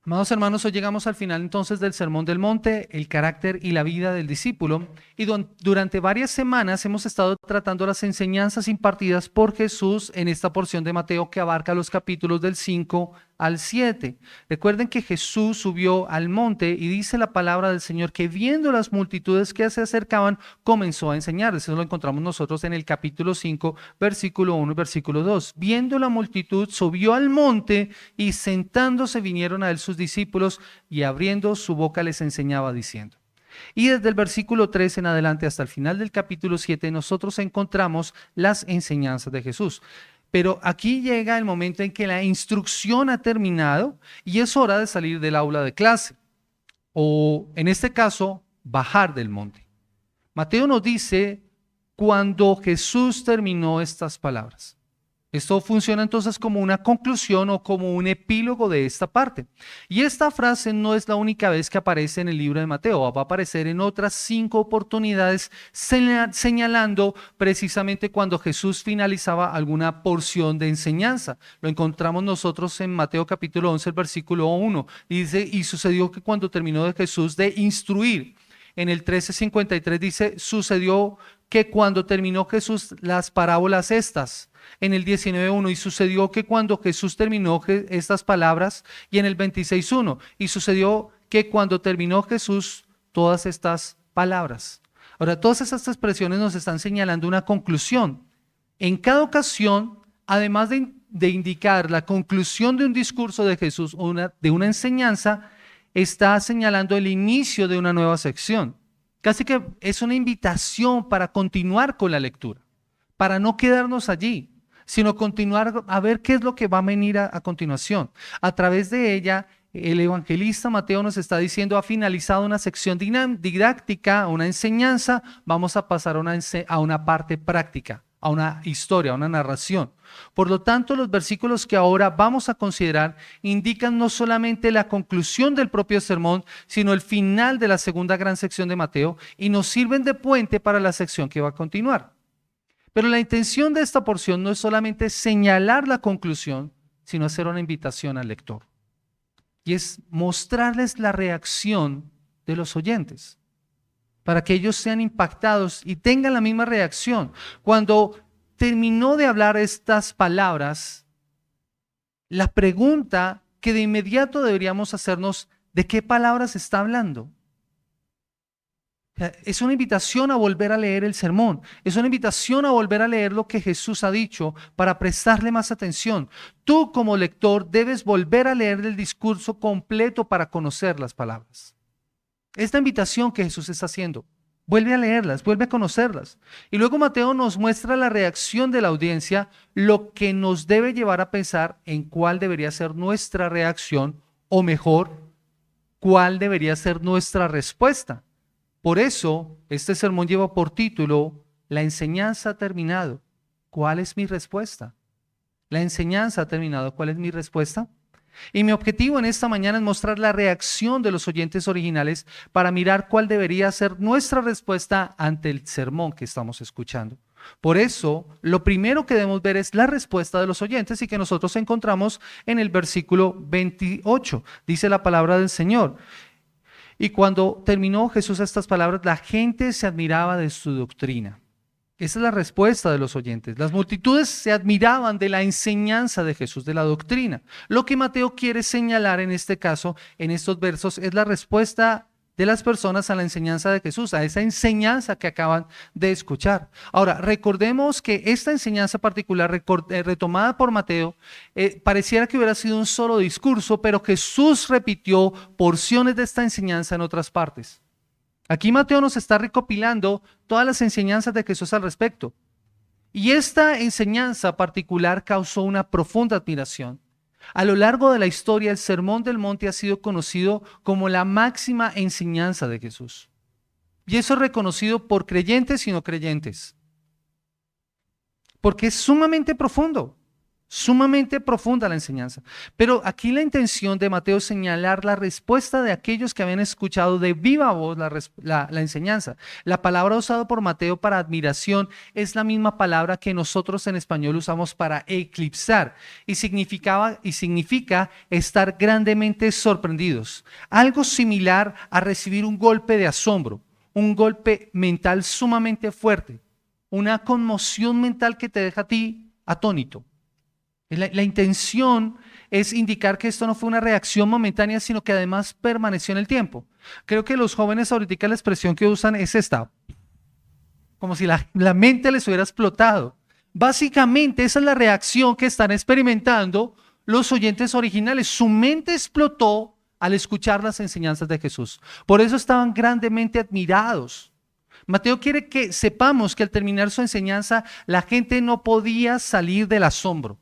Amados hermanos, hoy llegamos al final entonces del Sermón del Monte, el carácter y la vida del discípulo, y durante varias semanas hemos estado tratando las enseñanzas impartidas por Jesús en esta porción de Mateo que abarca los capítulos del 5 al 7. Recuerden que Jesús subió al monte y dice la palabra del Señor que viendo las multitudes que se acercaban, comenzó a enseñar. Eso lo encontramos nosotros en el capítulo 5, versículo 1 y versículo 2. Viendo la multitud, subió al monte y sentándose vinieron a él sus discípulos y abriendo su boca les enseñaba diciendo. Y desde el versículo 3 en adelante hasta el final del capítulo 7 nosotros encontramos las enseñanzas de Jesús. Pero aquí llega el momento en que la instrucción ha terminado y es hora de salir del aula de clase, o en este caso, bajar del monte. Mateo nos dice cuando Jesús terminó estas palabras. Esto funciona entonces como una conclusión o como un epílogo de esta parte. Y esta frase no es la única vez que aparece en el libro de Mateo, va a aparecer en otras 5 oportunidades señalando precisamente cuando Jesús finalizaba alguna porción de enseñanza. Lo encontramos nosotros en Mateo capítulo 11, el versículo 1. Y dice, y sucedió que cuando terminó de Jesús de instruir, en el 13:53 dice, sucedió que cuando terminó Jesús las parábolas estas, en el 19:1, y sucedió que cuando Jesús terminó estas palabras, y en el 26:1, y sucedió que cuando terminó Jesús todas estas palabras. Ahora, todas estas expresiones nos están señalando una conclusión. En cada ocasión, además de indicar la conclusión de un discurso de Jesús o de una enseñanza, está señalando el inicio de una nueva sección. Casi que es una invitación para continuar con la lectura, para no quedarnos allí, sino continuar a ver qué es lo que va a venir a continuación. A través de ella, el evangelista Mateo nos está diciendo, ha finalizado una sección didáctica, una enseñanza, vamos a pasar a una parte práctica, a una historia, a una narración. Por lo tanto, los versículos que ahora vamos a considerar indican no solamente la conclusión del propio sermón, sino el final de la segunda gran sección de Mateo y nos sirven de puente para la sección que va a continuar. Pero la intención de esta porción no es solamente señalar la conclusión, sino hacer una invitación al lector. Y es mostrarles la reacción de los oyentes, para que ellos sean impactados y tengan la misma reacción. Cuando terminó de hablar estas palabras, la pregunta que de inmediato deberíamos hacernos, ¿de qué palabras está hablando? Es una invitación a volver a leer el sermón, es una invitación a volver a leer lo que Jesús ha dicho para prestarle más atención. Tú como lector debes volver a leer el discurso completo para conocer las palabras. Esta invitación que Jesús está haciendo, vuelve a leerlas, vuelve a conocerlas. Y luego Mateo nos muestra la reacción de la audiencia, lo que nos debe llevar a pensar en cuál debería ser nuestra reacción, o mejor, cuál debería ser nuestra respuesta. Por eso, este sermón lleva por título, La enseñanza ha terminado. ¿Cuál es mi respuesta? La enseñanza ha terminado. ¿Cuál es mi respuesta? Y mi objetivo en esta mañana es mostrar la reacción de los oyentes originales para mirar cuál debería ser nuestra respuesta ante el sermón que estamos escuchando. Por eso, lo primero que debemos ver es la respuesta de los oyentes y que nosotros encontramos en el versículo 28. Dice la palabra del Señor. Y cuando terminó Jesús estas palabras, la gente se admiraba de su doctrina. Esa es la respuesta de los oyentes. Las multitudes se admiraban de la enseñanza de Jesús, de la doctrina. Lo que Mateo quiere señalar en este caso, en estos versos, es la respuesta de las personas a la enseñanza de Jesús, a esa enseñanza que acaban de escuchar. Ahora, recordemos que esta enseñanza particular retomada por Mateo, pareciera que hubiera sido un solo discurso, pero Jesús repitió porciones de esta enseñanza en otras partes. Aquí Mateo nos está recopilando todas las enseñanzas de Jesús al respecto. Y esta enseñanza particular causó una profunda admiración. A lo largo de la historia, el Sermón del Monte ha sido conocido como la máxima enseñanza de Jesús. Y eso es reconocido por creyentes y no creyentes. Porque es sumamente profundo. Sumamente profunda la enseñanza. Pero aquí la intención de Mateo es señalar la respuesta de aquellos que habían escuchado de viva voz la enseñanza. La palabra usada por Mateo para admiración es la misma palabra que nosotros en español usamos para eclipsar y significa estar grandemente sorprendidos. Algo similar a recibir un golpe de asombro, un golpe mental sumamente fuerte, una conmoción mental que te deja a ti atónito. La intención es indicar que esto no fue una reacción momentánea, sino que además permaneció en el tiempo. Creo que los jóvenes ahorita la expresión que usan es esta, como si la mente les hubiera explotado. Básicamente esa es la reacción que están experimentando los oyentes originales. Su mente explotó al escuchar las enseñanzas de Jesús. Por eso estaban grandemente admirados. Mateo quiere que sepamos que al terminar su enseñanza, la gente no podía salir del asombro.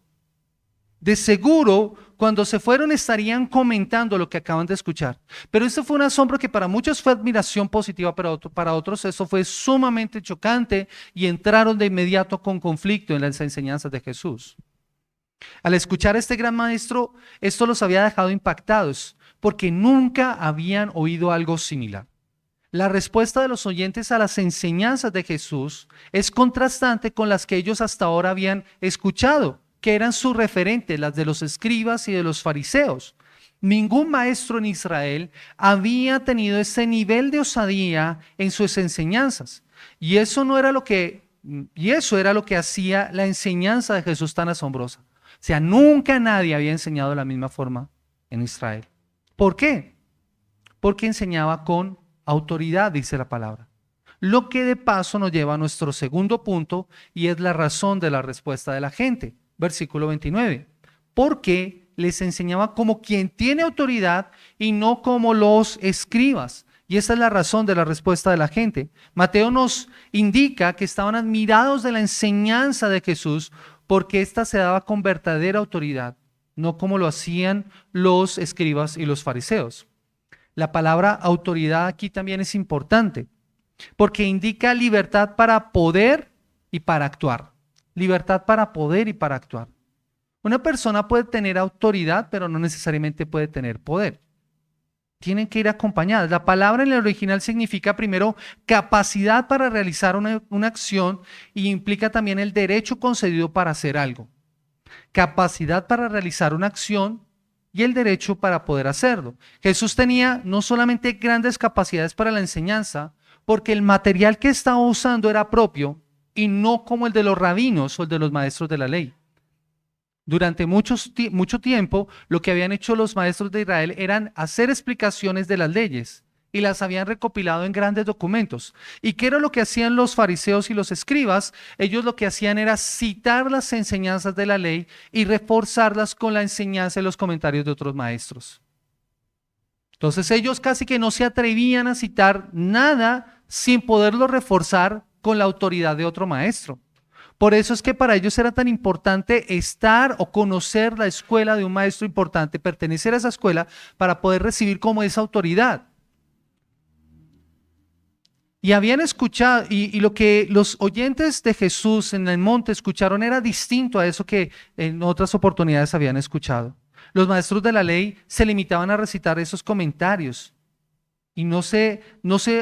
De seguro, cuando se fueron estarían comentando lo que acaban de escuchar. Pero este fue un asombro que para muchos fue admiración positiva, pero para otros eso fue sumamente chocante y entraron de inmediato con conflicto en las enseñanzas de Jesús. Al escuchar a este gran maestro, esto los había dejado impactados porque nunca habían oído algo similar. La respuesta de los oyentes a las enseñanzas de Jesús es contrastante con las que ellos hasta ahora habían escuchado, que eran sus referentes, las de los escribas y de los fariseos. Ningún maestro en Israel había tenido ese nivel de osadía en sus enseñanzas. Y eso era lo que hacía la enseñanza de Jesús tan asombrosa. O sea, nunca nadie había enseñado de la misma forma en Israel. ¿Por qué? Porque enseñaba con autoridad, dice la palabra. Lo que de paso nos lleva a nuestro segundo punto y es la razón de la respuesta de la gente. Versículo 29, porque les enseñaba como quien tiene autoridad y no como los escribas. Y esa es la razón de la respuesta de la gente. Mateo nos indica que estaban admirados de la enseñanza de Jesús porque ésta se daba con verdadera autoridad, no como lo hacían los escribas y los fariseos. La palabra autoridad aquí también es importante porque indica libertad para poder y para actuar. Libertad para poder y para actuar. Una persona puede tener autoridad, pero no necesariamente puede tener poder. Tienen que ir acompañadas. La palabra en el original significa primero capacidad para realizar una acción y implica también el derecho concedido para hacer algo. Capacidad para realizar una acción y el derecho para poder hacerlo. Jesús tenía no solamente grandes capacidades para la enseñanza, porque el material que estaba usando era propio, y no como el de los rabinos o el de los maestros de la ley. Durante mucho tiempo, lo que habían hecho los maestros de Israel eran hacer explicaciones de las leyes y las habían recopilado en grandes documentos. ¿Y qué era lo que hacían los fariseos y los escribas? Ellos lo que hacían era citar las enseñanzas de la ley y reforzarlas con la enseñanza y los comentarios de otros maestros. Entonces ellos casi que no se atrevían a citar nada sin poderlo reforzar con la autoridad de otro maestro. Por eso es que para ellos era tan importante estar o conocer la escuela de un maestro importante, pertenecer a esa escuela para poder recibir como esa autoridad. Y habían escuchado, y lo que los oyentes de Jesús en el monte escucharon era distinto a eso que en otras oportunidades habían escuchado. Los maestros de la ley se limitaban a recitar esos comentarios y no se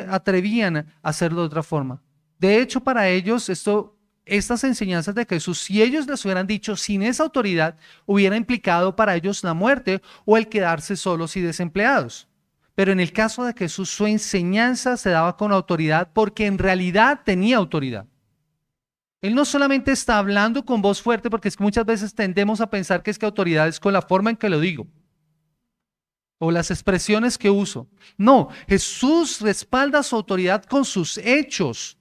atrevían a hacerlo de otra forma. De hecho, para ellos estas enseñanzas de Jesús, si ellos les hubieran dicho sin esa autoridad, hubiera implicado para ellos la muerte o el quedarse solos y desempleados. Pero en el caso de Jesús, su enseñanza se daba con autoridad porque en realidad tenía autoridad. Él no solamente está hablando con voz fuerte, porque es que muchas veces tendemos a pensar que es que autoridad es con la forma en que lo digo o las expresiones que uso. No, Jesús respalda su autoridad con sus hechos.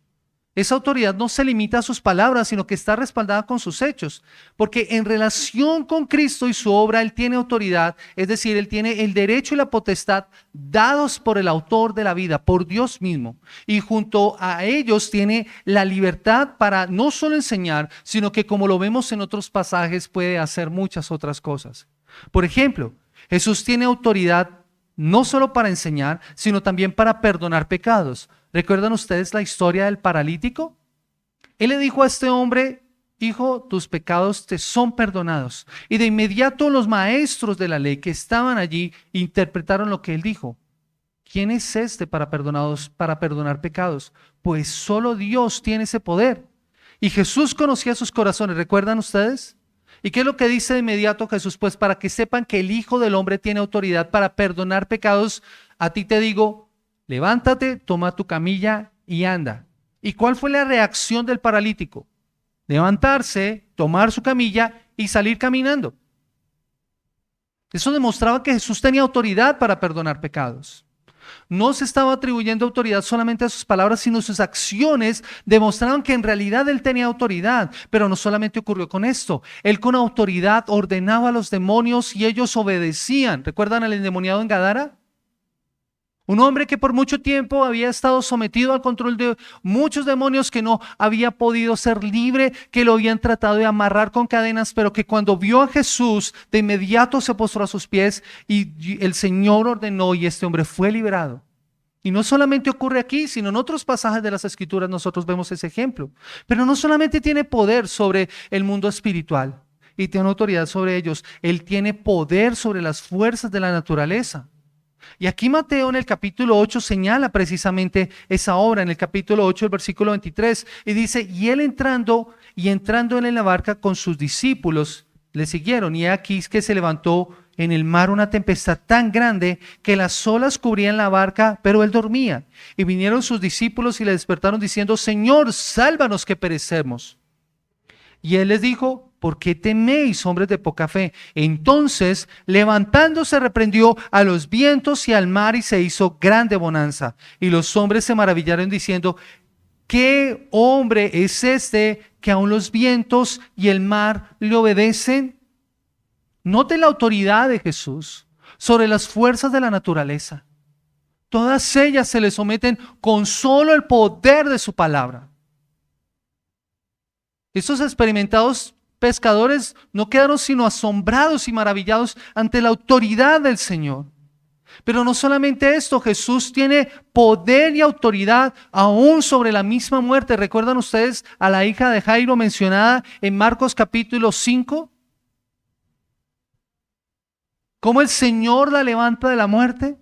Esa autoridad no se limita a sus palabras, sino que está respaldada con sus hechos. Porque en relación con Cristo y su obra, Él tiene autoridad, es decir, Él tiene el derecho y la potestad dados por el autor de la vida, por Dios mismo. Y junto a ellos tiene la libertad para no solo enseñar, sino que como lo vemos en otros pasajes, puede hacer muchas otras cosas. Por ejemplo, Jesús tiene autoridad no solo para enseñar, sino también para perdonar pecados. ¿Recuerdan ustedes la historia del paralítico? Él le dijo a este hombre hijo, tus pecados te son perdonados. Y de inmediato los maestros de la ley que estaban allí interpretaron lo que él dijo. ¿Quién es este para perdonar pecados? Pues solo Dios tiene ese poder. Y Jesús conocía sus corazones, ¿recuerdan ustedes? ¿Y qué es lo que dice de inmediato Jesús? Pues para que sepan que el Hijo del Hombre tiene autoridad para perdonar pecados, a ti te digo, levántate, toma tu camilla y anda. ¿Y cuál fue la reacción del paralítico? Levantarse, tomar su camilla y salir caminando. Eso demostraba que Jesús tenía autoridad para perdonar pecados. No se estaba atribuyendo autoridad solamente a sus palabras, sino sus acciones demostraban que en realidad él tenía autoridad. Pero no solamente ocurrió con esto, él con autoridad ordenaba a los demonios y ellos obedecían. ¿Recuerdan al endemoniado en Gadara? Un hombre que por mucho tiempo había estado sometido al control de muchos demonios, que no había podido ser libre, que lo habían tratado de amarrar con cadenas, pero que cuando vio a Jesús, de inmediato se postró a sus pies y el Señor ordenó y este hombre fue liberado. Y no solamente ocurre aquí, sino en otros pasajes de las Escrituras nosotros vemos ese ejemplo. Pero no solamente tiene poder sobre el mundo espiritual y tiene autoridad sobre ellos, él tiene poder sobre las fuerzas de la naturaleza. Y aquí Mateo en el capítulo 8 señala precisamente esa obra, en el capítulo 8, el versículo 23, y dice, y él entrando él en la barca con sus discípulos, le siguieron, y aquí es que se levantó en el mar una tempestad tan grande que las olas cubrían la barca, pero él dormía. Y vinieron sus discípulos y le despertaron diciendo, Señor, sálvanos que perecemos. Y él les dijo, ¿por qué teméis, hombres de poca fe? Entonces, levantándose, reprendió a los vientos y al mar y se hizo grande bonanza. Y los hombres se maravillaron diciendo, ¿qué hombre es este que aun los vientos y el mar le obedecen? Note la autoridad de Jesús sobre las fuerzas de la naturaleza. Todas ellas se le someten con solo el poder de su palabra. Estos experimentados pescadores no quedaron sino asombrados y maravillados ante la autoridad del Señor. Pero no solamente esto, Jesús tiene poder y autoridad aún sobre la misma muerte. ¿Recuerdan ustedes a la hija de Jairo mencionada en Marcos capítulo 5? ¿Cómo el Señor la levanta de la muerte?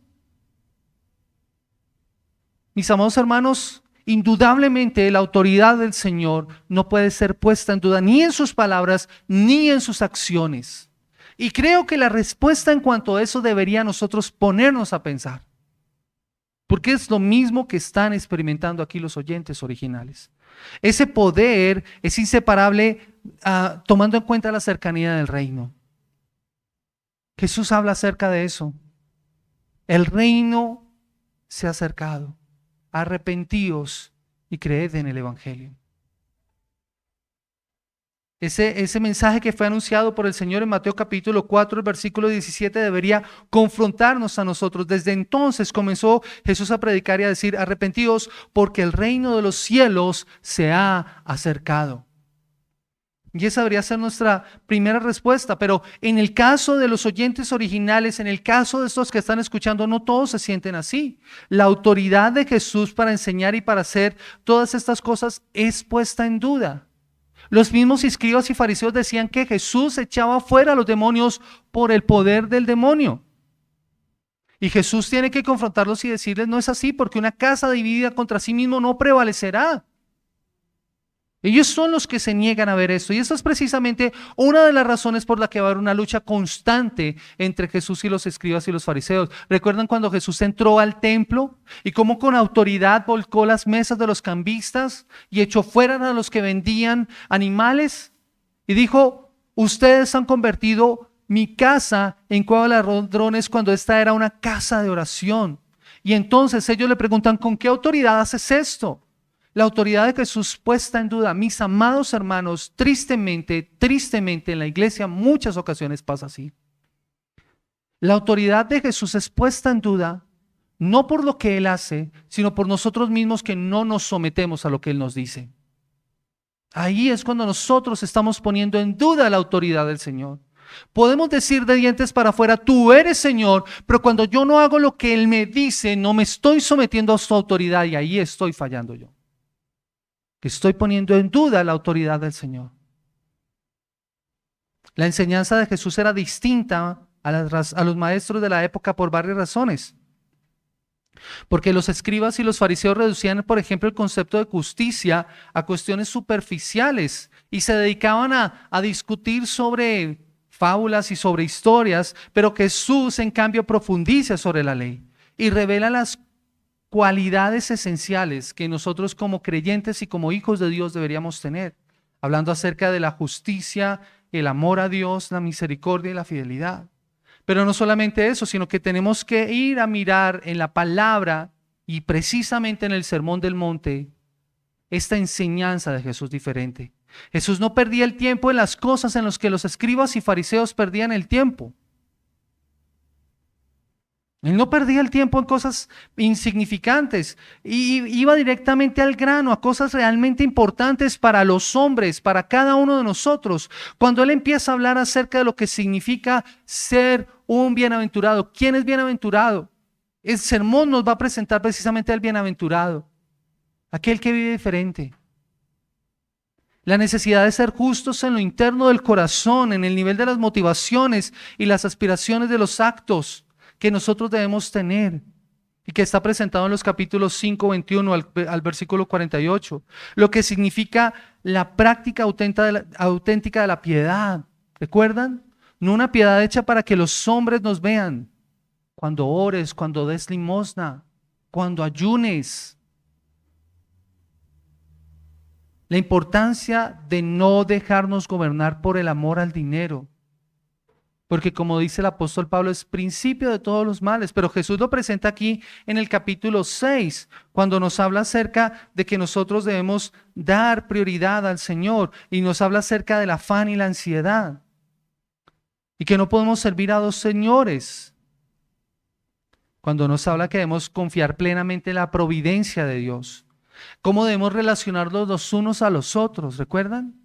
Mis amados hermanos, indudablemente la autoridad del Señor no puede ser puesta en duda ni en sus palabras ni en sus acciones. Y creo que la respuesta en cuanto a eso debería nosotros ponernos a pensar. Porque es lo mismo que están experimentando aquí los oyentes originales. Ese poder es inseparable tomando en cuenta la cercanía del reino. Jesús habla acerca de eso. El reino se ha acercado. Arrepentíos y creed en el Evangelio. Ese mensaje que fue anunciado por el Señor en Mateo capítulo 4, el versículo 17 debería confrontarnos a nosotros. Desde entonces comenzó Jesús a predicar y a decir, arrepentíos porque el reino de los cielos se ha acercado. Y esa debería ser nuestra primera respuesta, pero en el caso de los oyentes originales, en el caso de estos que están escuchando, no todos se sienten así. La autoridad de Jesús para enseñar y para hacer todas estas cosas es puesta en duda. Los mismos escribas y fariseos decían que Jesús echaba fuera a los demonios por el poder del demonio. Y Jesús tiene que confrontarlos y decirles, no es así, porque una casa dividida contra sí mismo no prevalecerá. Ellos son los que se niegan a ver esto. Y esa es precisamente una de las razones por la que va a haber una lucha constante entre Jesús y los escribas y los fariseos. ¿Recuerdan cuando Jesús entró al templo y cómo con autoridad volcó las mesas de los cambistas y echó fuera a los que vendían animales? Y dijo, ustedes han convertido mi casa en cueva de ladrones cuando esta era una casa de oración. Y entonces ellos le preguntan, ¿con qué autoridad haces esto? La autoridad de Jesús puesta en duda. Mis amados hermanos, tristemente en la iglesia muchas ocasiones pasa así. La autoridad de Jesús es puesta en duda, no por lo que Él hace, sino por nosotros mismos que no nos sometemos a lo que Él nos dice. Ahí es cuando nosotros estamos poniendo en duda la autoridad del Señor. Podemos decir de dientes para afuera, tú eres Señor, pero cuando yo no hago lo que Él me dice, no me estoy sometiendo a su autoridad y ahí estoy fallando yo. Estoy poniendo en duda la autoridad del Señor. La enseñanza de Jesús era distinta a los maestros de la época por varias razones. Porque los escribas y los fariseos reducían, por ejemplo, el concepto de justicia a cuestiones superficiales y se dedicaban a discutir sobre fábulas y sobre historias, pero Jesús, en cambio, profundiza sobre la ley y revela las cualidades esenciales que nosotros como creyentes y como hijos de Dios deberíamos tener, hablando acerca de la justicia, el amor a Dios, la misericordia y la fidelidad. Pero no solamente eso, sino que tenemos que ir a mirar en la palabra y precisamente en el Sermón del Monte esta enseñanza de Jesús diferente. Jesús no perdía el tiempo en las cosas en las que los escribas y fariseos perdían el tiempo. Él no perdía el tiempo en cosas insignificantes y iba directamente al grano, a cosas realmente importantes para los hombres, para cada uno de nosotros. Cuando Él empieza a hablar acerca de lo que significa ser un bienaventurado, ¿quién es bienaventurado? El sermón nos va a presentar precisamente al bienaventurado, aquel que vive diferente. La necesidad de ser justos en lo interno del corazón, en el nivel de las motivaciones y las aspiraciones de los actos que nosotros debemos tener y que está presentado en los capítulos 5, 21 al versículo 48, lo que significa la práctica auténtica de la piedad. ¿Recuerdan? No una piedad hecha para que los hombres nos vean. Cuando ores, cuando des limosna, cuando ayunes. La importancia de no dejarnos gobernar por el amor al dinero. Porque como dice el apóstol Pablo, es principio de todos los males. Pero Jesús lo presenta aquí en el capítulo 6, cuando nos habla acerca de que nosotros debemos dar prioridad al Señor. Y nos habla acerca del afán y la ansiedad. Y que no podemos servir a dos señores. Cuando nos habla que debemos confiar plenamente en la providencia de Dios. Cómo debemos relacionarnos los unos a los otros, ¿recuerdan?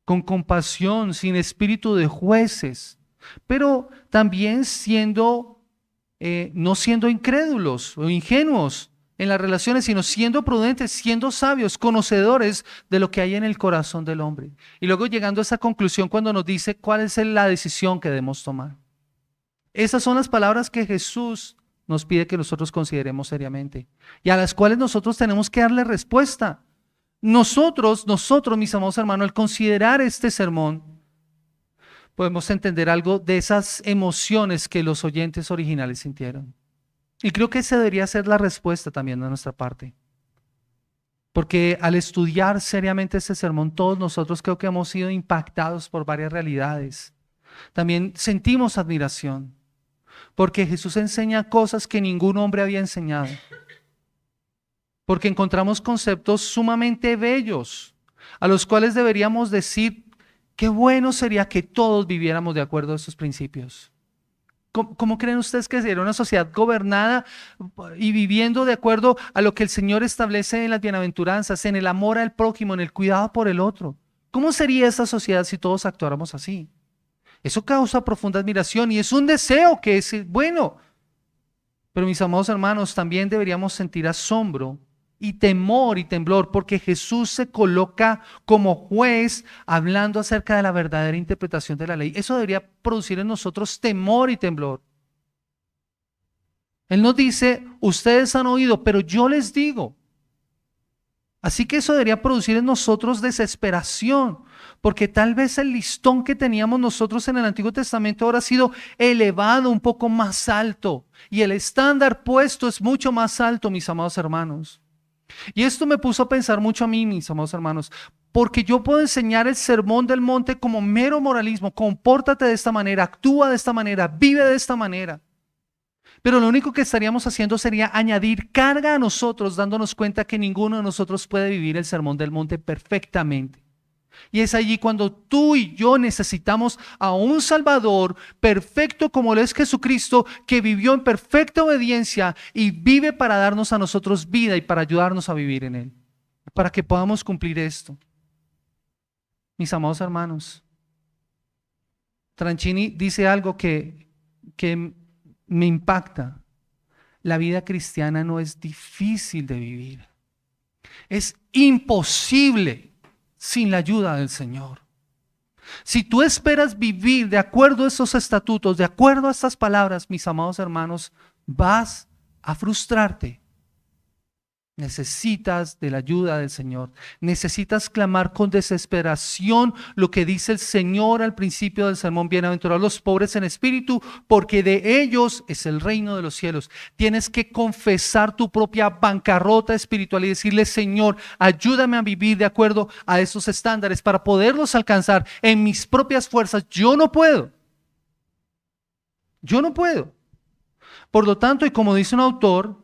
Con compasión, sin espíritu de jueces, pero también no siendo incrédulos o ingenuos en las relaciones, sino siendo prudentes, siendo sabios, conocedores de lo que hay en el corazón del hombre. Y luego llegando a esa conclusión cuando nos dice cuál es la decisión que debemos tomar. Esas son las palabras que Jesús nos pide que nosotros consideremos seriamente y a las cuales nosotros tenemos que darle respuesta. Nosotros, mis amados hermanos, al considerar este sermón, podemos entender algo de esas emociones que los oyentes originales sintieron. Y creo que esa debería ser la respuesta también de nuestra parte. Porque al estudiar seriamente este sermón, todos nosotros creo que hemos sido impactados por varias realidades. También sentimos admiración, porque Jesús enseña cosas que ningún hombre había enseñado. Porque encontramos conceptos sumamente bellos, a los cuales deberíamos decir, qué bueno sería que todos viviéramos de acuerdo a estos principios. ¿Cómo creen ustedes que sería una sociedad gobernada y viviendo de acuerdo a lo que el Señor establece en las bienaventuranzas, en el amor al prójimo, en el cuidado por el otro? ¿Cómo sería esa sociedad si todos actuáramos así? Eso causa profunda admiración y es un deseo que es bueno. Pero mis amados hermanos, también deberíamos sentir asombro y temor y temblor, porque Jesús se coloca como juez hablando acerca de la verdadera interpretación de la ley. Eso debería producir en nosotros temor y temblor. Él nos dice, ustedes han oído, pero yo les digo. Así que eso debería producir en nosotros desesperación, porque tal vez el listón que teníamos nosotros en el Antiguo Testamento ahora ha sido elevado un poco más alto, y el estándar puesto es mucho más alto, mis amados hermanos. Y esto me puso a pensar mucho a mí, mis amados hermanos, porque yo puedo enseñar el sermón del monte como mero moralismo, compórtate de esta manera, actúa de esta manera, vive de esta manera. Pero lo único que estaríamos haciendo sería añadir carga a nosotros, dándonos cuenta que ninguno de nosotros puede vivir el sermón del monte perfectamente. Y es allí cuando tú y yo necesitamos a un Salvador perfecto como lo es Jesucristo, que vivió en perfecta obediencia y vive para darnos a nosotros vida y para ayudarnos a vivir en Él, para que podamos cumplir esto. Mis amados hermanos, Tranchini dice algo que me impacta. La vida cristiana no es difícil de vivir, es imposible sin la ayuda del Señor. Si tú esperas vivir de acuerdo a esos estatutos, de acuerdo a estas palabras, mis amados hermanos, vas a frustrarte. Necesitas de la ayuda del Señor. Necesitas clamar con desesperación lo que dice el Señor al principio del sermón: bienaventurados los pobres en espíritu, porque de ellos es el reino de los cielos. Tienes que confesar tu propia bancarrota espiritual y decirle: Señor, ayúdame a vivir de acuerdo a esos estándares para poderlos alcanzar en mis propias fuerzas. Yo no puedo. Yo no puedo. Por lo tanto, y como dice un autor,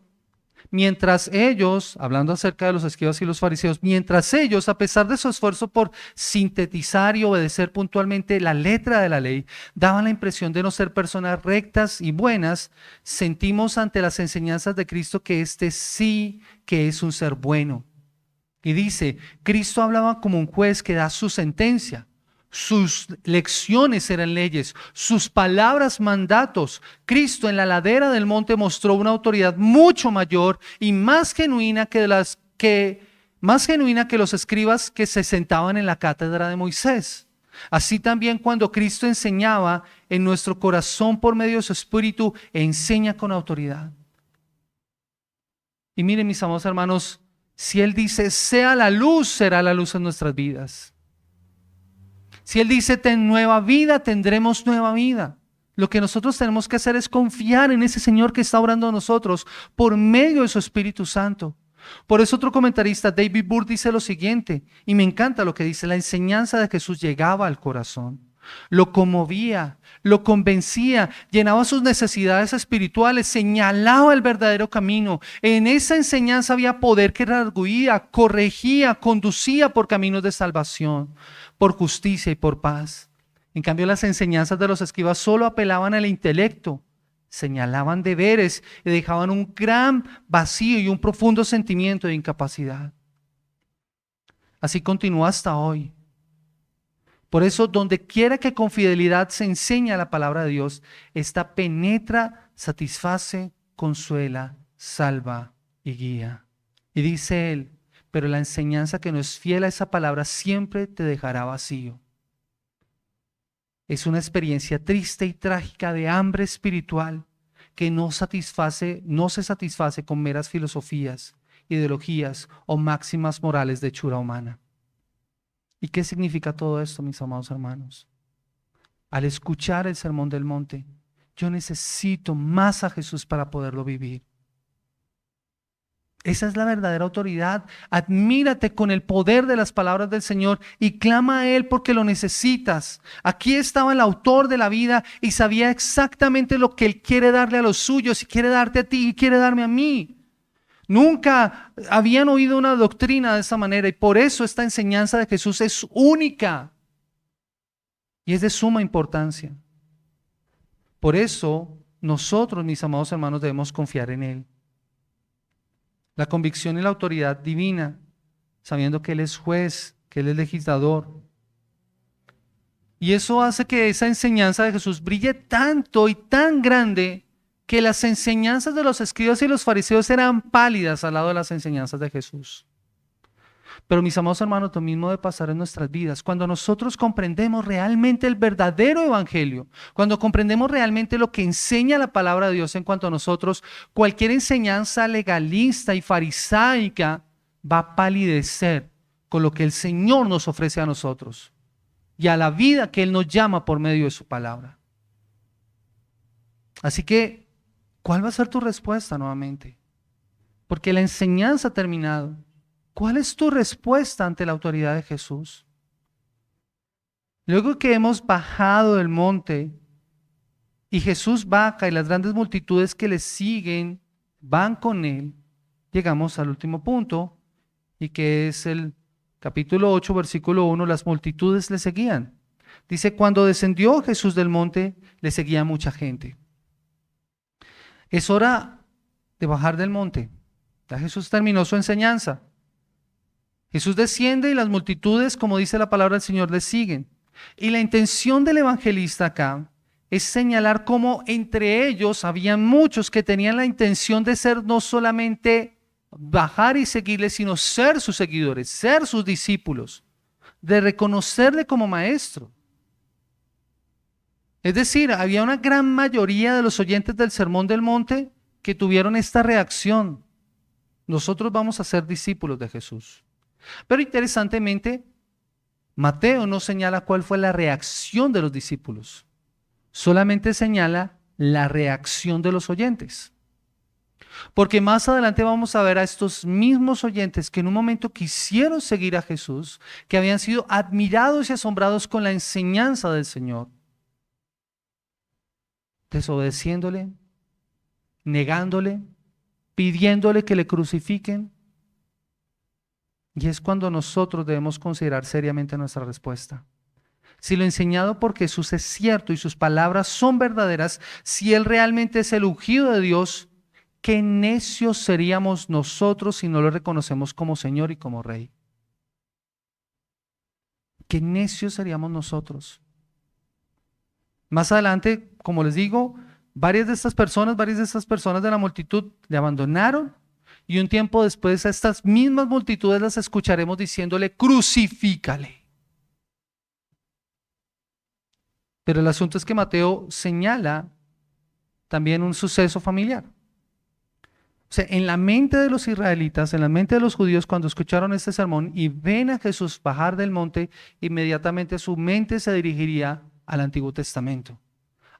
mientras ellos, hablando acerca de los escribas y los fariseos, mientras ellos, a pesar de su esfuerzo por sintetizar y obedecer puntualmente la letra de la ley, daban la impresión de no ser personas rectas y buenas, sentimos ante las enseñanzas de Cristo que este sí que es un ser bueno. Y dice, Cristo hablaba como un juez que da su sentencia. Sus lecciones eran leyes, sus palabras mandatos. Cristo en la ladera del monte mostró una autoridad mucho mayor y más genuina que los escribas que se sentaban en la cátedra de Moisés. Así también cuando Cristo enseñaba en nuestro corazón por medio de su Espíritu, enseña con autoridad. Y miren, mis amados hermanos, si Él dice sea la luz, será la luz en nuestras vidas. Si Él dice ten nueva vida, tendremos nueva vida. Lo que nosotros tenemos que hacer es confiar en ese Señor que está orando a nosotros por medio de su Espíritu Santo. Por eso otro comentarista, David Burr, dice lo siguiente, y me encanta lo que dice: la enseñanza de Jesús llegaba al corazón, lo conmovía, lo convencía, llenaba sus necesidades espirituales, señalaba el verdadero camino. En esa enseñanza había poder que redarguía, corregía, conducía por caminos de salvación, por justicia y por paz. En cambio, las enseñanzas de los escribas solo apelaban al intelecto, señalaban deberes y dejaban un gran vacío y un profundo sentimiento de incapacidad. Así continúa hasta hoy. Por eso, donde quiera que con fidelidad se enseña la palabra de Dios, esta penetra, satisface, consuela, salva y guía. Y dice él: pero la enseñanza que no es fiel a esa palabra siempre te dejará vacío. Es una experiencia triste y trágica de hambre espiritual que no se satisface con meras filosofías, ideologías o máximas morales de hechura humana. ¿Y qué significa todo esto, mis amados hermanos? Al escuchar el Sermón del Monte, yo necesito más a Jesús para poderlo vivir. Esa es la verdadera autoridad. Admírate con el poder de las palabras del Señor y clama a Él porque lo necesitas. Aquí estaba el autor de la vida y sabía exactamente lo que Él quiere darle a los suyos y quiere darte a ti y quiere darme a mí. Nunca habían oído una doctrina de esa manera y por eso esta enseñanza de Jesús es única y es de suma importancia. Por eso nosotros, mis amados hermanos, debemos confiar en Él. La convicción y la autoridad divina, sabiendo que Él es juez, que Él es legislador. Y eso hace que esa enseñanza de Jesús brille tanto y tan grande que las enseñanzas de los escribas y los fariseos eran pálidas al lado de las enseñanzas de Jesús. Pero mis amados hermanos, lo mismo debe pasar en nuestras vidas. Cuando nosotros comprendemos realmente el verdadero evangelio, cuando comprendemos realmente lo que enseña la palabra de Dios en cuanto a nosotros, cualquier enseñanza legalista y farisaica va a palidecer con lo que el Señor nos ofrece a nosotros y a la vida que Él nos llama por medio de su palabra. Así que, ¿cuál va a ser tu respuesta nuevamente? Porque la enseñanza ha terminado. ¿Cuál es tu respuesta ante la autoridad de Jesús? Luego que hemos bajado del monte y Jesús baja y las grandes multitudes que le siguen van con Él, llegamos al último punto y que es el capítulo 8, versículo 1, las multitudes le seguían. Dice, cuando descendió Jesús del monte, le seguía mucha gente. Es hora de bajar del monte. Ya Jesús terminó su enseñanza. Jesús desciende y las multitudes, como dice la palabra del Señor, le siguen. Y la intención del evangelista acá es señalar cómo entre ellos había muchos que tenían la intención de ser no solamente bajar y seguirle, sino ser sus seguidores, ser sus discípulos, de reconocerle como maestro. Es decir, había una gran mayoría de los oyentes del Sermón del Monte que tuvieron esta reacción. Nosotros vamos a ser discípulos de Jesús. Pero interesantemente, Mateo no señala cuál fue la reacción de los discípulos. Solamente señala la reacción de los oyentes. Porque más adelante vamos a ver a estos mismos oyentes que en un momento quisieron seguir a Jesús, que habían sido admirados y asombrados con la enseñanza del Señor, desobedeciéndole, negándole, pidiéndole que le crucifiquen. Y es cuando nosotros debemos considerar seriamente nuestra respuesta. Si lo enseñado por Jesús es cierto y sus palabras son verdaderas, si Él realmente es el ungido de Dios, qué necios seríamos nosotros si no lo reconocemos como Señor y como Rey. Qué necios seríamos nosotros. Más adelante, como les digo, varias de estas personas de la multitud le abandonaron, y un tiempo después a estas mismas multitudes las escucharemos diciéndole: crucifícale. Pero el asunto es que Mateo señala también un suceso familiar. O sea, en la mente de los israelitas, en la mente de los judíos, cuando escucharon este sermón y ven a Jesús bajar del monte, inmediatamente su mente se dirigiría al Antiguo Testamento,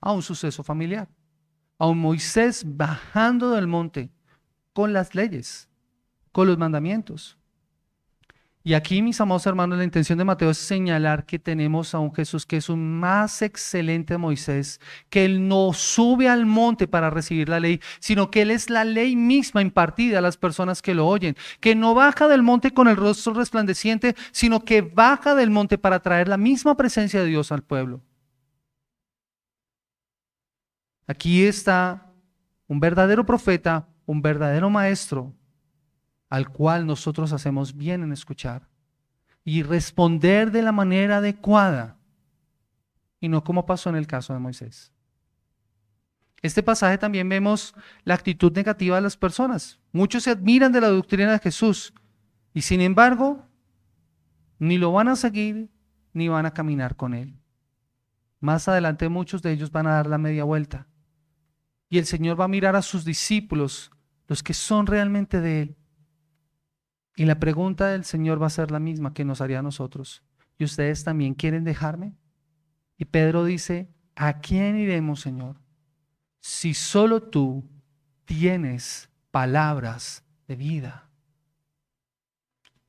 a un suceso familiar, a un Moisés bajando del monte con las leyes, con los mandamientos. Y aquí, mis amados hermanos, la intención de Mateo es señalar que tenemos a un Jesús que es un más excelente Moisés, que Él no sube al monte para recibir la ley, sino que Él es la ley misma impartida a las personas que lo oyen, que no baja del monte con el rostro resplandeciente, sino que baja del monte para traer la misma presencia de Dios al pueblo. Aquí está un verdadero profeta, un verdadero maestro, al cual nosotros hacemos bien en escuchar y responder de la manera adecuada, y no como pasó en el caso de Moisés. Este pasaje también vemos la actitud negativa de las personas. Muchos se admiran de la doctrina de Jesús y sin embargo ni lo van a seguir ni van a caminar con Él. Más adelante muchos de ellos van a dar la media vuelta y el Señor va a mirar a sus discípulos, los que son realmente de Él. Y la pregunta del Señor va a ser la misma que nos haría a nosotros: ¿y ustedes también quieren dejarme? Y Pedro dice: ¿a quién iremos, Señor? Si solo tú tienes palabras de vida.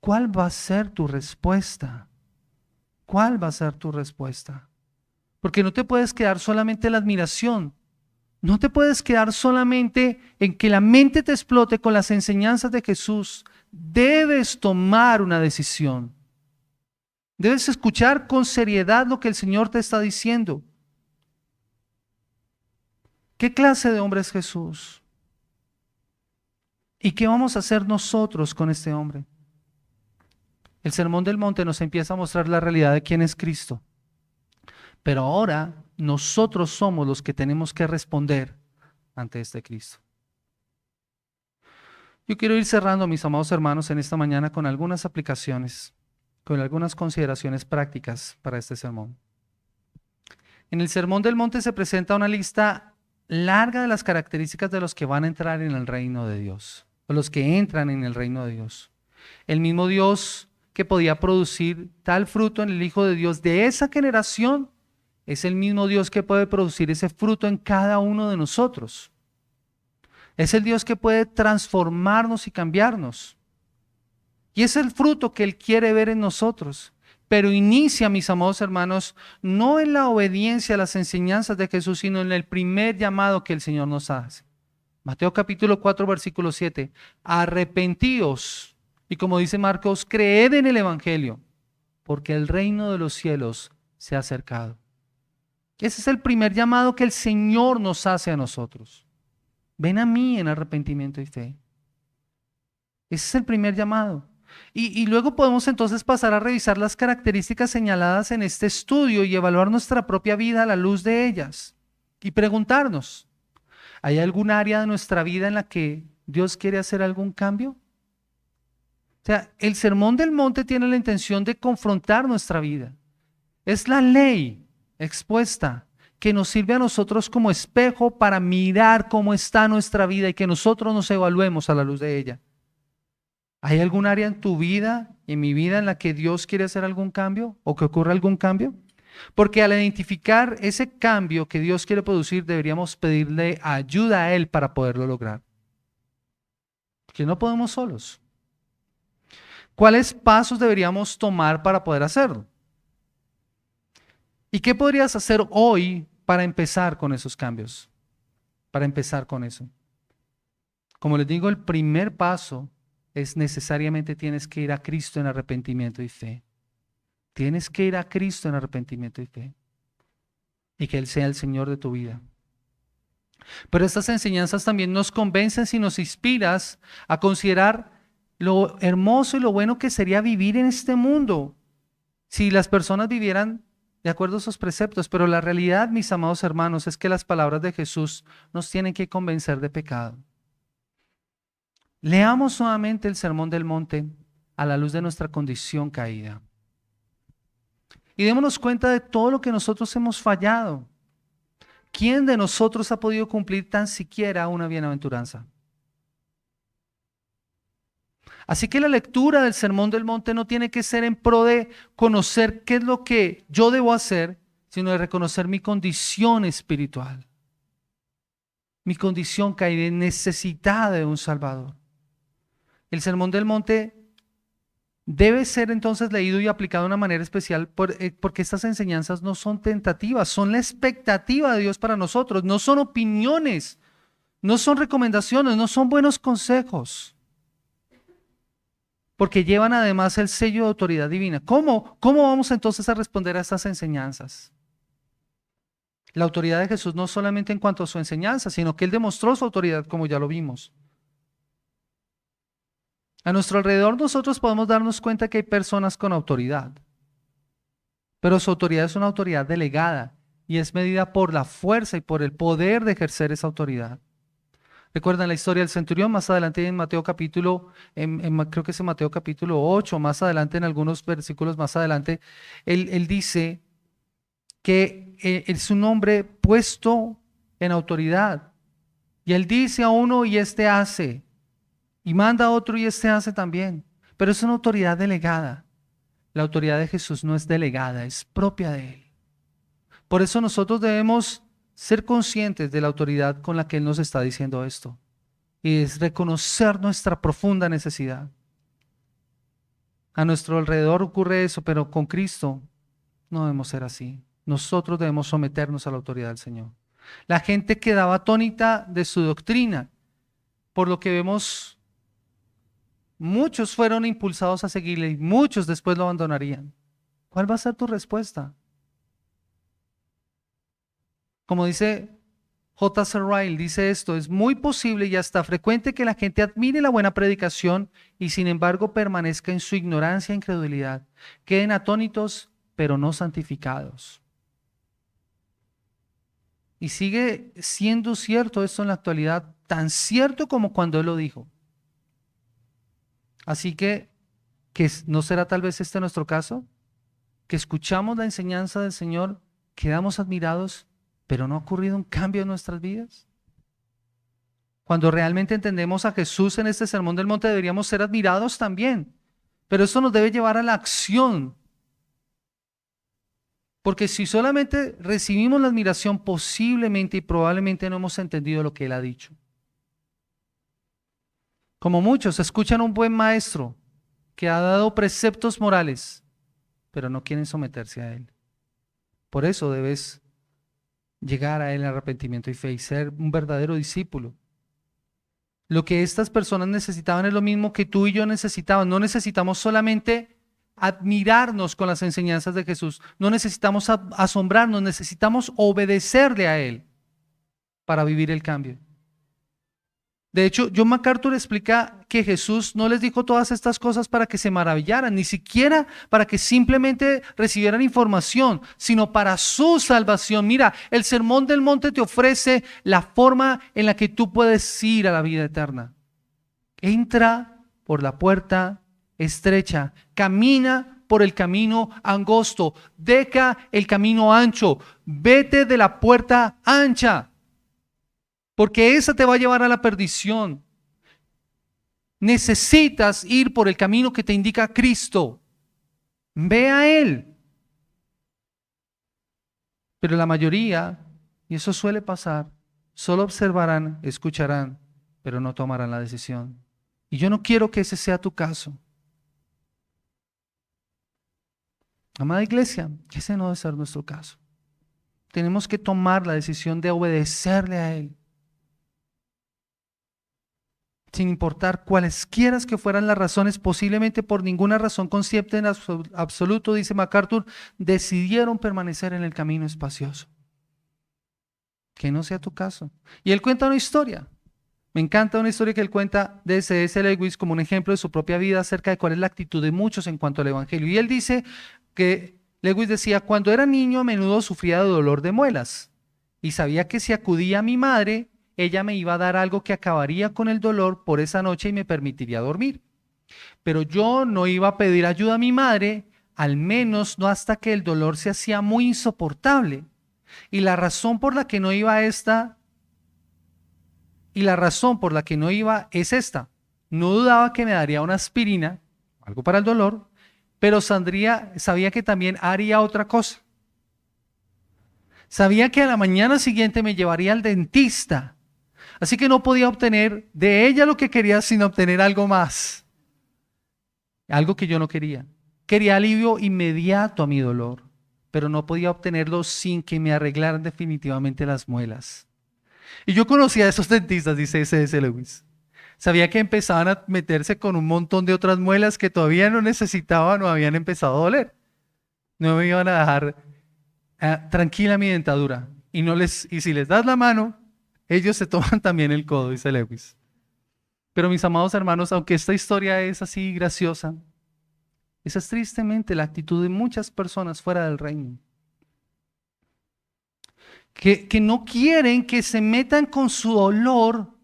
¿Cuál va a ser tu respuesta? ¿Cuál va a ser tu respuesta? Porque no te puedes quedar solamente en la admiración. No te puedes quedar solamente en que la mente te explote con las enseñanzas de Jesús. Debes tomar una decisión. Debes escuchar con seriedad lo que el Señor te está diciendo. ¿Qué clase de hombre es Jesús? ¿Y qué vamos a hacer nosotros con este hombre? El Sermón del Monte nos empieza a mostrar la realidad de quién es Cristo. Pero ahora nosotros somos los que tenemos que responder ante este Cristo. Yo quiero ir cerrando, mis amados hermanos, en esta mañana con algunas aplicaciones, con algunas consideraciones prácticas para este sermón. En el Sermón del Monte se presenta una lista larga de las características de los que van a entrar en el reino de Dios, o los que entran en el reino de Dios. El mismo Dios que podía producir tal fruto en el Hijo de Dios de esa generación es el mismo Dios que puede producir ese fruto en cada uno de nosotros. Es el Dios que puede transformarnos y cambiarnos. Y es el fruto que Él quiere ver en nosotros. Pero inicia, mis amados hermanos, no en la obediencia a las enseñanzas de Jesús, sino en el primer llamado que el Señor nos hace. Mateo capítulo 4, versículo 7. Arrepentíos, y como dice Marcos, creed en el Evangelio, porque el reino de los cielos se ha acercado. Ese es el primer llamado que el Señor nos hace a nosotros. Ven a mí en arrepentimiento y fe. Ese es el primer llamado. Y luego podemos entonces pasar a revisar las características señaladas en este estudio y evaluar nuestra propia vida a la luz de ellas. Y preguntarnos, ¿hay algún área de nuestra vida en la que Dios quiere hacer algún cambio? O sea, el Sermón del Monte tiene la intención de confrontar nuestra vida. Es la ley expuesta que nos sirve a nosotros como espejo para mirar cómo está nuestra vida y que nosotros nos evaluemos a la luz de ella. ¿Hay algún área en tu vida, en mi vida, en la que Dios quiere hacer algún cambio o que ocurra algún cambio? Porque al identificar ese cambio que Dios quiere producir, deberíamos pedirle ayuda a Él para poderlo lograr. Porque no podemos solos. ¿Cuáles pasos deberíamos tomar para poder hacerlo? ¿Y qué podrías hacer hoy para empezar con esos cambios? Para empezar con eso. Como les digo, el primer paso es necesariamente tienes que ir a Cristo en arrepentimiento y fe. Tienes que ir a Cristo en arrepentimiento y fe. Y que Él sea el Señor de tu vida. Pero estas enseñanzas también nos convencen si nos inspiras a considerar lo hermoso y lo bueno que sería vivir en este mundo. Si las personas vivieran de acuerdo a esos preceptos, pero la realidad, mis amados hermanos, es que las palabras de Jesús nos tienen que convencer de pecado. Leamos nuevamente el Sermón del Monte a la luz de nuestra condición caída. Y démonos cuenta de todo lo que nosotros hemos fallado. ¿Quién de nosotros ha podido cumplir tan siquiera una bienaventuranza? Así que la lectura del Sermón del Monte no tiene que ser en pro de conocer qué es lo que yo debo hacer, sino de reconocer mi condición espiritual. Mi condición caída, necesitada de un Salvador. El Sermón del Monte debe ser entonces leído y aplicado de una manera especial porque estas enseñanzas no son tentativas, son la expectativa de Dios para nosotros, no son opiniones, no son recomendaciones, no son buenos consejos. Porque llevan además el sello de autoridad divina. ¿Cómo vamos entonces a responder a estas enseñanzas? La autoridad de Jesús no solamente en cuanto a su enseñanza, sino que Él demostró su autoridad como ya lo vimos. A nuestro alrededor nosotros podemos darnos cuenta que hay personas con autoridad, pero su autoridad es una autoridad delegada y es medida por la fuerza y por el poder de ejercer esa autoridad. ¿Recuerdan la historia del centurión? Más adelante en Mateo capítulo, creo que es en Mateo capítulo 8, más adelante en algunos versículos más adelante, él dice que es un hombre puesto en autoridad. Y él dice a uno y este hace, y manda a otro y este hace también. Pero es una autoridad delegada. La autoridad de Jesús no es delegada, es propia de Él. Por eso nosotros debemos ser conscientes de la autoridad con la que Él nos está diciendo esto. Y es reconocer nuestra profunda necesidad. A nuestro alrededor ocurre eso, pero con Cristo no debemos ser así. Nosotros debemos someternos a la autoridad del Señor. La gente quedaba atónita de su doctrina, por lo que vemos, muchos fueron impulsados a seguirle y muchos después lo abandonarían. ¿Cuál va a ser tu respuesta? Como dice J.C. Ryle, dice esto: es muy posible y hasta frecuente que la gente admire la buena predicación y sin embargo permanezca en su ignorancia e incredulidad. Queden atónitos, pero no santificados. Y sigue siendo cierto esto en la actualidad, tan cierto como cuando Él lo dijo. Así que ¿no será tal vez este nuestro caso? Que escuchamos la enseñanza del Señor, quedamos admirados, pero no ha ocurrido un cambio en nuestras vidas. Cuando realmente entendemos a Jesús en este Sermón del Monte, deberíamos ser admirados también. Pero esto nos debe llevar a la acción. Porque si solamente recibimos la admiración, posiblemente y probablemente no hemos entendido lo que Él ha dicho. Como muchos escuchan a un buen maestro que ha dado preceptos morales, pero no quieren someterse a Él. Por eso debes llegar a Él en arrepentimiento y fe y ser un verdadero discípulo. Lo que estas personas necesitaban es lo mismo que tú y yo necesitamos. No necesitamos solamente admirarnos con las enseñanzas de Jesús. No necesitamos asombrarnos, necesitamos obedecerle a Él para vivir el cambio. De hecho, John MacArthur explica que Jesús no les dijo todas estas cosas para que se maravillaran, ni siquiera para que simplemente recibieran información, sino para su salvación. Mira, el Sermón del Monte te ofrece la forma en la que tú puedes ir a la vida eterna. Entra por la puerta estrecha, camina por el camino angosto, deja el camino ancho, vete de la puerta ancha, porque esa te va a llevar a la perdición. Necesitas ir por el camino que te indica Cristo. Ve a Él. Pero la mayoría, y eso suele pasar, solo observarán, escucharán, pero no tomarán la decisión. Y yo no quiero que ese sea tu caso. Amada iglesia, ese no debe ser nuestro caso. Tenemos que tomar la decisión de obedecerle a Él, sin importar cualesquiera que fueran las razones, posiblemente por ninguna razón consciente en absoluto, dice MacArthur, decidieron permanecer en el camino espacioso. Que no sea tu caso. Y él cuenta una historia. Me encanta una historia que él cuenta de C.S. Lewis como un ejemplo de su propia vida acerca de cuál es la actitud de muchos en cuanto al evangelio. Y él dice que Lewis decía: cuando era niño a menudo sufría de dolor de muelas y sabía que si acudía a mi madre, ella me iba a dar algo que acabaría con el dolor por esa noche y me permitiría dormir. Pero yo no iba a pedir ayuda a mi madre, al menos no hasta que el dolor se hacía muy insoportable. Y la razón por la que no iba es esta. No dudaba que me daría una aspirina, algo para el dolor, pero sabía que también haría otra cosa. Sabía que a la mañana siguiente me llevaría al dentista. Así que no podía obtener de ella lo que quería, sino obtener algo más. Algo que yo no quería. Quería alivio inmediato a mi dolor, pero no podía obtenerlo sin que me arreglaran definitivamente las muelas. Y yo conocía a esos dentistas, dice C.S. Lewis. Sabía que empezaban a meterse con un montón de otras muelas que todavía no necesitaban o habían empezado a doler. No me iban a dejar tranquila mi dentadura. Y si les das la mano, ellos se toman también el codo, dice Lewis. Pero mis amados hermanos, aunque esta historia es así graciosa, esa es tristemente la actitud de muchas personas fuera del reino. Que no quieren que se metan con su dolor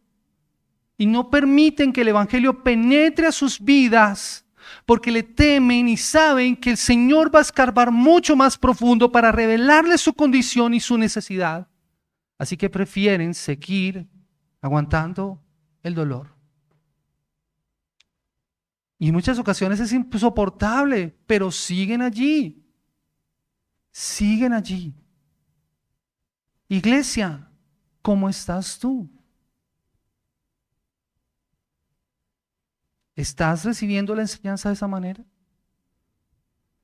y no permiten que el evangelio penetre a sus vidas porque le temen y saben que el Señor va a escarbar mucho más profundo para revelarles su condición y su necesidad. Así que prefieren seguir aguantando el dolor. Y en muchas ocasiones es insoportable, pero siguen allí. Siguen allí. Iglesia, ¿cómo estás tú? ¿Estás recibiendo la enseñanza de esa manera?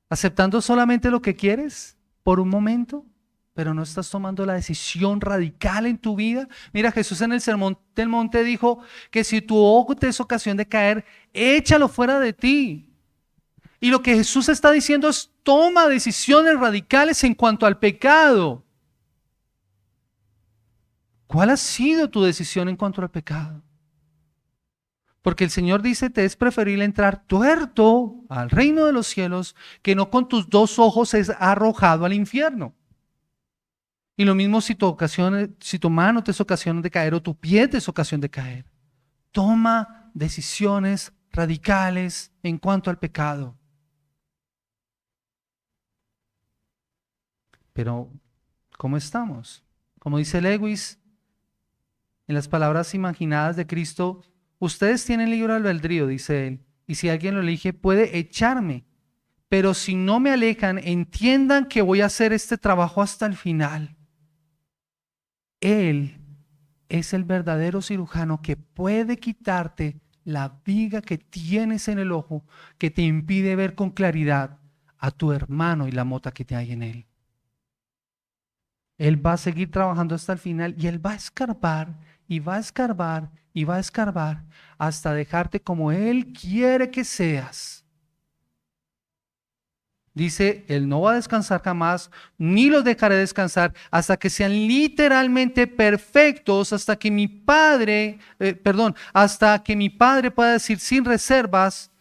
¿Aceptando solamente lo que quieres por un momento, pero no estás tomando la decisión radical en tu vida? Mira, Jesús en el Sermón del Monte dijo que si tu ojo te es ocasión de caer, échalo fuera de ti. Y lo que Jesús está diciendo es: toma decisiones radicales en cuanto al pecado. ¿Cuál ha sido tu decisión en cuanto al pecado? Porque el Señor dice: te es preferible entrar tuerto al reino de los cielos que no con tus dos ojos es arrojado al infierno. Y lo mismo si tu mano te es ocasión de caer o tu pie te es ocasión de caer. Toma decisiones radicales en cuanto al pecado. Pero, ¿cómo estamos? Como dice Lewis, en las palabras imaginadas de Cristo: ustedes tienen libre albedrío, dice él, y si alguien lo elige puede echarme, pero si no me alejan, entiendan que voy a hacer este trabajo hasta el final. Él es el verdadero cirujano que puede quitarte la viga que tienes en el ojo, que te impide ver con claridad a tu hermano y la mota que te hay en él. Él va a seguir trabajando hasta el final y Él va a escarbar y va a escarbar y va a escarbar hasta dejarte como Él quiere que seas. Dice: Él no va a descansar jamás, ni los dejaré descansar hasta que sean literalmente perfectos, hasta que mi Padre pueda decir sin reservas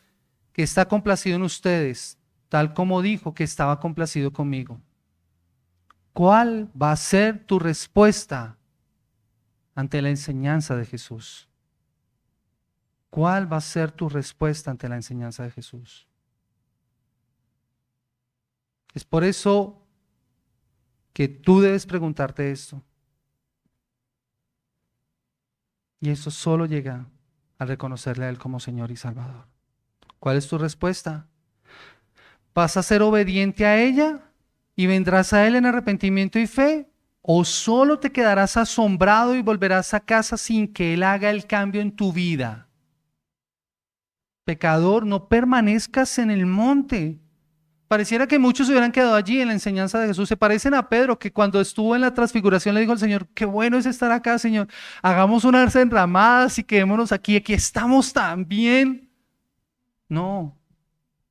que está complacido en ustedes, tal como dijo que estaba complacido conmigo. ¿Cuál va a ser tu respuesta ante la enseñanza de Jesús? ¿Cuál va a ser tu respuesta ante la enseñanza de Jesús? Es por eso que tú debes preguntarte esto. Y eso solo llega al reconocerle a Él como Señor y Salvador. ¿Cuál es tu respuesta? ¿Vas a ser obediente a ella y vendrás a Él en arrepentimiento y fe? ¿O solo te quedarás asombrado y volverás a casa sin que Él haga el cambio en tu vida? Pecador, no permanezcas en el monte. Pareciera que muchos se hubieran quedado allí en la enseñanza de Jesús. Se parecen a Pedro, que cuando estuvo en la transfiguración le dijo al Señor: qué bueno es estar acá, Señor. Hagamos unas enramadas y quedémonos aquí. Aquí estamos tan bien. No,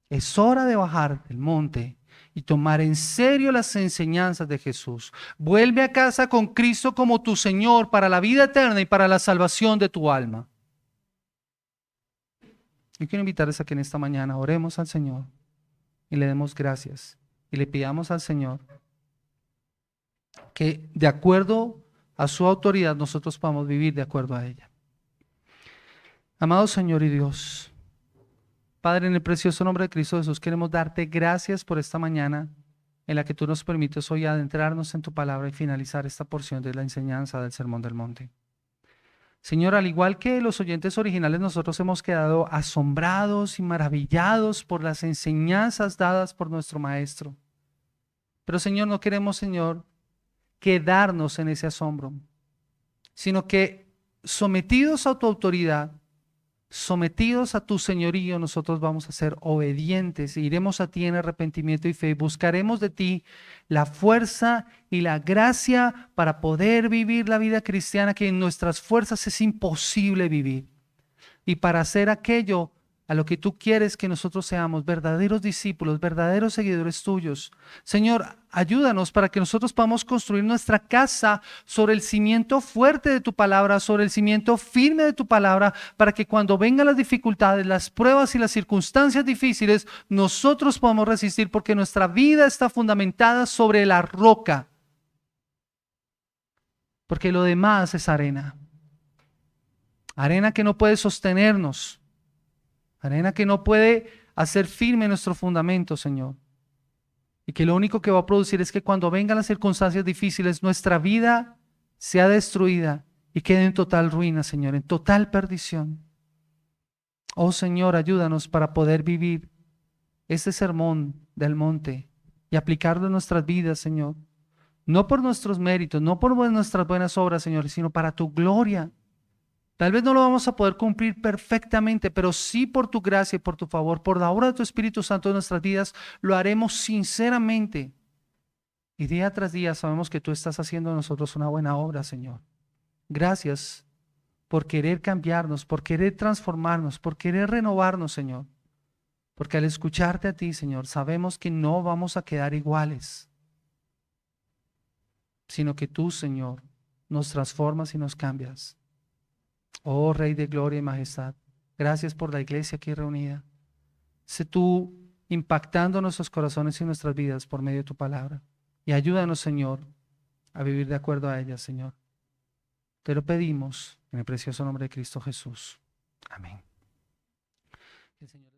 es hora de bajar del monte y tomar en serio las enseñanzas de Jesús. Vuelve a casa con Cristo como tu Señor para la vida eterna y para la salvación de tu alma. Yo quiero invitarles a que en esta mañana oremos al Señor y le demos gracias y le pidamos al Señor que de acuerdo a su autoridad nosotros podamos vivir de acuerdo a ella. Amado Señor y Dios, Padre, en el precioso nombre de Cristo Jesús, queremos darte gracias por esta mañana en la que tú nos permites hoy adentrarnos en tu palabra y finalizar esta porción de la enseñanza del Sermón del Monte. Señor, al igual que los oyentes originales, nosotros hemos quedado asombrados y maravillados por las enseñanzas dadas por nuestro Maestro. Pero Señor, no queremos, Señor, quedarnos en ese asombro, sino que sometidos a tu autoridad, sometidos a tu señorío, nosotros vamos a ser obedientes e iremos a ti en arrepentimiento y fe. Buscaremos de ti la fuerza y la gracia para poder vivir la vida cristiana que en nuestras fuerzas es imposible vivir. Y para hacer aquello a lo que tú quieres que nosotros seamos, verdaderos discípulos, verdaderos seguidores tuyos. Señor, ayúdanos para que nosotros podamos construir nuestra casa sobre el cimiento fuerte de tu palabra, sobre el cimiento firme de tu palabra, para que cuando vengan las dificultades, las pruebas y las circunstancias difíciles, nosotros podamos resistir, porque nuestra vida está fundamentada sobre la roca. Porque lo demás es arena. Arena que no puede sostenernos. Arena que no puede hacer firme nuestro fundamento, Señor. Y que lo único que va a producir es que cuando vengan las circunstancias difíciles, nuestra vida sea destruida y quede en total ruina, Señor, en total perdición. Oh Señor, ayúdanos para poder vivir este sermón del monte y aplicarlo en nuestras vidas, Señor. No por nuestros méritos, no por nuestras buenas obras, Señor, sino para tu gloria. Tal vez no lo vamos a poder cumplir perfectamente, pero sí por tu gracia y por tu favor, por la obra de tu Espíritu Santo en nuestras vidas, lo haremos sinceramente. Y día tras día sabemos que tú estás haciendo en nosotros una buena obra, Señor. Gracias por querer cambiarnos, por querer transformarnos, por querer renovarnos, Señor. Porque al escucharte a ti, Señor, sabemos que no vamos a quedar iguales, sino que tú, Señor, nos transformas y nos cambias. Oh Rey de gloria y majestad, gracias por la iglesia aquí reunida. Sé tú impactando nuestros corazones y nuestras vidas por medio de tu palabra. Y ayúdanos, Señor, a vivir de acuerdo a ella, Señor. Te lo pedimos en el precioso nombre de Cristo Jesús. Amén. El Señor